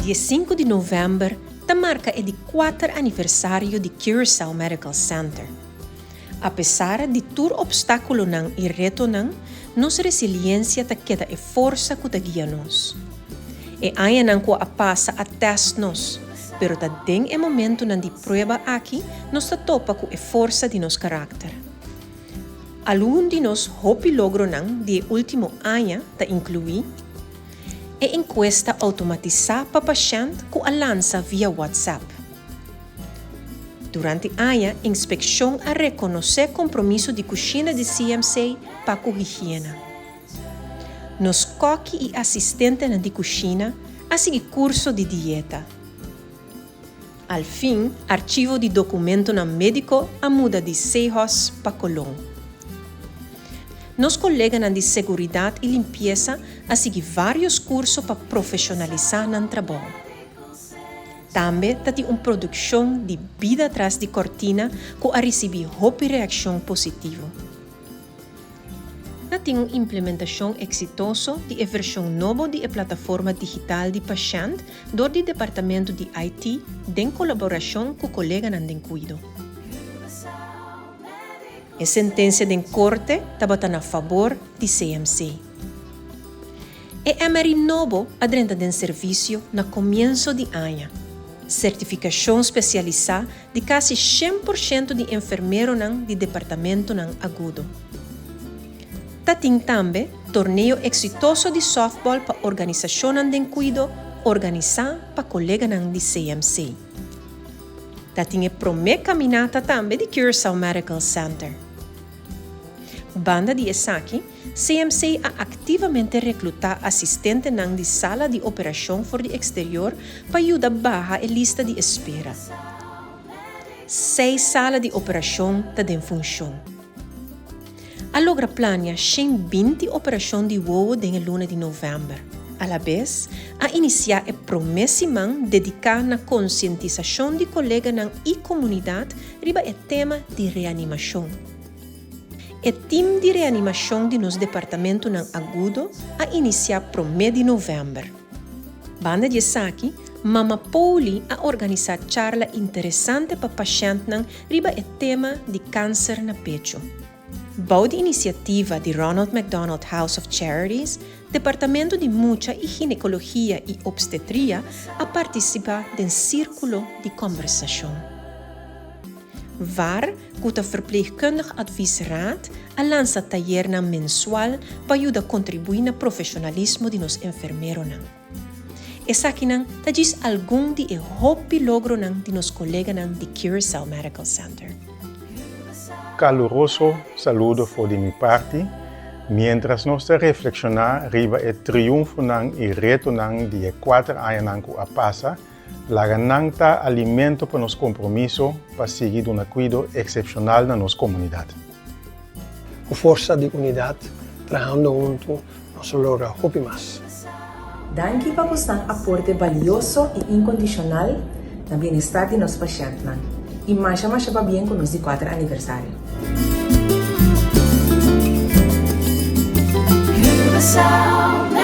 Dia 5 de novembro, ta marca é de 4 aniversário de Curaçao Medical Center. Apesar de tur obstáculo nang e reto nang, nos resiliência ta queda e força que ta guia nos. E aia nang ko a passa a test nos, pero ta den e momento nang di prueba aqui, nos ta topa ku e força de nos carácter. Algum de nos hopi logro nang di último ano ta inclui e encuesta automatizada para paciente com a lança via WhatsApp. Durante a inspeção a reconhecer compromisso de cozinha de CMC para a higiene. Nos coque e assistente na de cozinha a seguir curso de dieta. Al fim, arquivo de documento na médico a muda de Seihos para Colón. Nos colegas de segurança e limpeza a seguir vários cursos para profissionalizar no trabalho. Também tem uma produção de vida atrás de cortina que a receber hope reação positiva. Tem uma implementação exitosa de versão nova de plataforma digital de paciente do departamento de IT em colaboração com colegas de cuidado. A sentença de corte estava a favor de CMC. E Emery novo adrenta de serviço no começo de ano. Certificação especializada de quase 100% de enfermeiros de departamento agudo. Tem também torneio exitoso de softball para a organização de cuidado organizada para colegas de CMC. Tem a primeira caminhada também de Curaçao Medical Center. Banda de Esaki, CMC a ativamente reclutar assistente de sala de operação for de exterior para ajudar a barra a lista de espera. 6 salas de operação estão em função. A logra plania 120 operação de voo em luna de novembro. A la vez, a iniciar a promessimão dedicada na conscientização de colegas e comunidade riba o tema de reanimação. O time de reanimação de nos departamento agudo a iniciar pro mês de novembro. Banda de Saki, Mama Pauli a organizar charla interessante para pacientes riba o tema de câncer na pecho. Bau de iniciativa de Ronald McDonald House of Charities, Departamento de Mucha e Ginecologia e Obstetria a participar do círculo de conversação. Waar kuta verpleegkundig adviesraad a lança taller mensual para ajudar a contribuir no profissionalismo de nos enfermeiros. Essa aqui ta diz algum de hopi logro de nos colegas de Curaçao Medical Center. Caloroso saludo de minha parte, mientras nós reflexionar riba o triunfo e reto de 4 anos que a passa, lagananta alimento para nos compromisso para seguir um cuidado excepcional na nossa comunidade. Com força de unidade, trabalhando junto, nós logra hopi mais. Danke para vostro aporte valioso e incondicional no bem-estar de nos pacientes e mais para bem com nos 4 aniversário. Curaçao